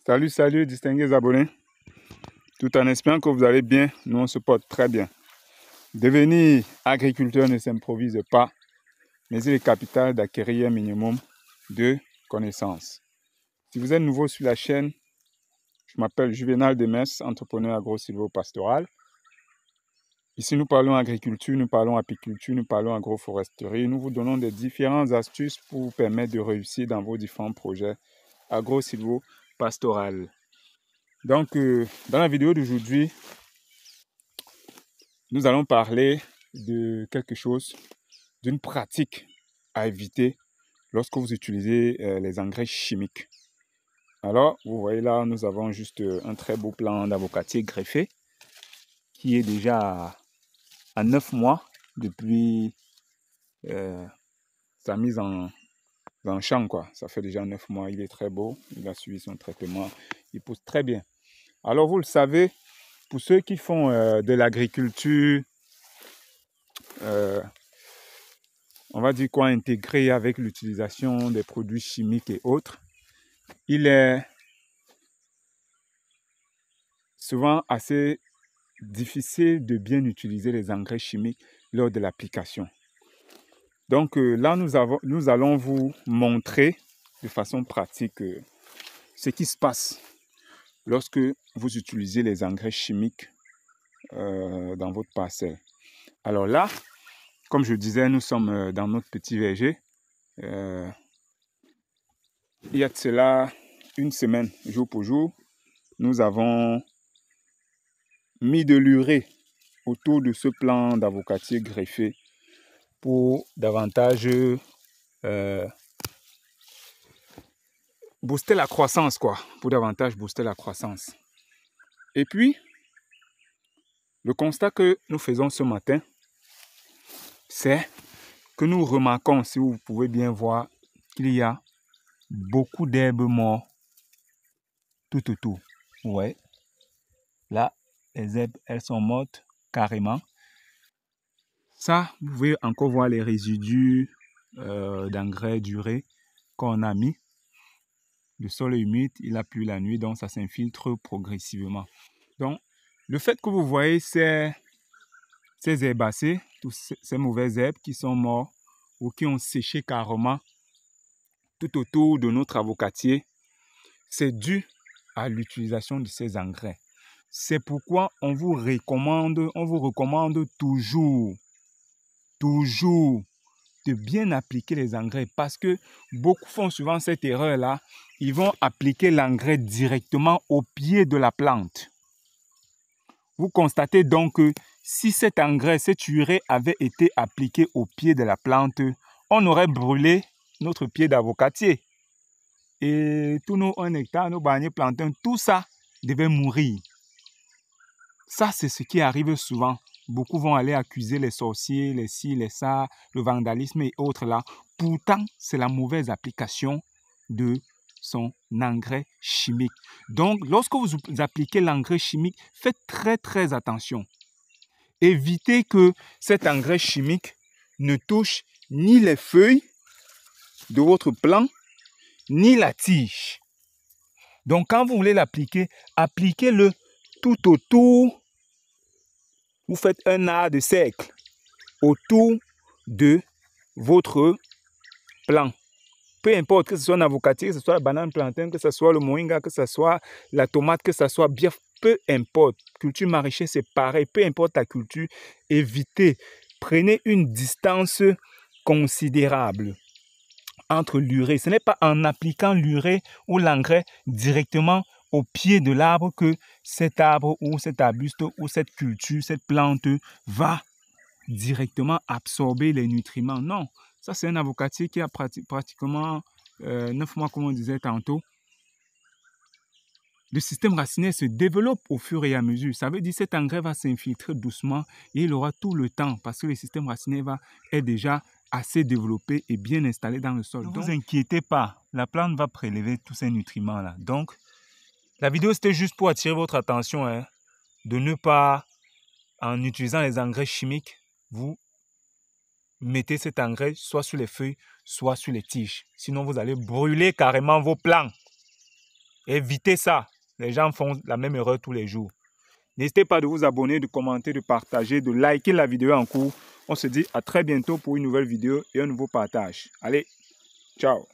Salut, salut, distingués abonnés. Tout en espérant que vous allez bien, nous on se porte très bien. Devenir agriculteur ne s'improvise pas, mais il est capital d'acquérir un minimum de connaissances. Si vous êtes nouveau sur la chaîne, je m'appelle Juvenal Demès, entrepreneur agro-silvo-pastoral. Ici, nous parlons agriculture, nous parlons apiculture, nous parlons agroforesterie. Nous vous donnons des différentes astuces pour vous permettre de réussir dans vos différents projets agro-silvo-pastoral. Donc, dans la vidéo d'aujourd'hui, nous allons parler de quelque chose, d'une pratique à éviter lorsque vous utilisez les engrais chimiques. Alors, vous voyez là, nous avons juste un très beau plant d'avocatier greffé qui est déjà à 9 mois depuis sa mise en champ, quoi. Ça fait déjà 9 mois, il est très beau, il a suivi son traitement, il pousse très bien. Alors, vous le savez, pour ceux qui font de l'agriculture, on va dire quoi, intégrée avec l'utilisation des produits chimiques et autres, il est souvent assez difficile de bien utiliser les engrais chimiques lors de l'application. Donc là, nous allons vous montrer de façon pratique ce qui se passe lorsque vous utilisez les engrais chimiques dans votre parcelle. Alors là, comme je disais, nous sommes dans notre petit verger. Il y a de cela une semaine, jour pour jour, nous avons mis de l'urée autour de ce plant d'avocatier greffé pour davantage booster la croissance, quoi. Pour davantage booster la croissance. Et puis, le constat que nous faisons ce matin, c'est que nous remarquons, si vous pouvez bien voir, qu'il y a beaucoup d'herbes mortes tout autour. Ouais. Là, les herbes, elles sont mortes carrément. Ça, vous pouvez encore voir les résidus d'engrais d'urée qu'on a mis. Le sol est humide, il a plu la nuit, donc ça s'infiltre progressivement. Donc, le fait que vous voyez ces herbacées, toutes ces mauvaises herbes qui sont mortes ou qui ont séché carrément tout autour de notre avocatier, c'est dû à l'utilisation de ces engrais. C'est pourquoi on vous recommande toujours de bien appliquer les engrais, parce que beaucoup font souvent cette erreur-là. Ils vont appliquer l'engrais directement au pied de la plante. Vous constatez donc que si cet engrais, cette urée avait été appliquée au pied de la plante, on aurait brûlé notre pied d'avocatier. Et tous nos 1 hectare, nos banniers plantains, tout ça devait mourir. Ça, c'est ce qui arrive souvent. Beaucoup vont aller accuser les sorciers, les ci, les ça, le vandalisme et autres là. Pourtant, c'est la mauvaise application de son engrais chimique. Donc, lorsque vous appliquez l'engrais chimique, faites très attention. Évitez que cet engrais chimique ne touche ni les feuilles de votre plant, ni la tige. Donc, quand vous voulez l'appliquer, appliquez-le tout autour. Vous faites un art de cercle autour de votre plant. Peu importe que ce soit un avocatier, que ce soit la banane plantain, que ce soit le moringa, que ce soit la tomate, que ce soit bien, peu importe. Culture maraîchère, c'est pareil. Peu importe la culture, évitez. Prenez une distance considérable entre l'urée. Ce n'est pas en appliquant l'urée ou l'engrais directement au pied de l'arbre que cet arbre ou cet arbuste ou cette culture, cette plante va directement absorber les nutriments. Non, ça c'est un avocatier qui a pratiquement 9 mois, comme on disait tantôt. Le système racinaire se développe au fur et à mesure. Ça veut dire que cet engrais va s'infiltrer doucement et il aura tout le temps parce que le système racinaire est déjà assez développé et bien installé dans le sol. Ne vous inquiétez pas, la plante va prélever tous ces nutriments-là. Donc, la vidéo, c'était juste pour attirer votre attention, de ne pas, en utilisant les engrais chimiques, vous mettez cet engrais soit sur les feuilles, soit sur les tiges. Sinon, vous allez brûler carrément vos plants. Évitez ça. Les gens font la même erreur tous les jours. N'hésitez pas de vous abonner, de commenter, de partager, de liker la vidéo en cours. On se dit à très bientôt pour une nouvelle vidéo et un nouveau partage. Allez, ciao.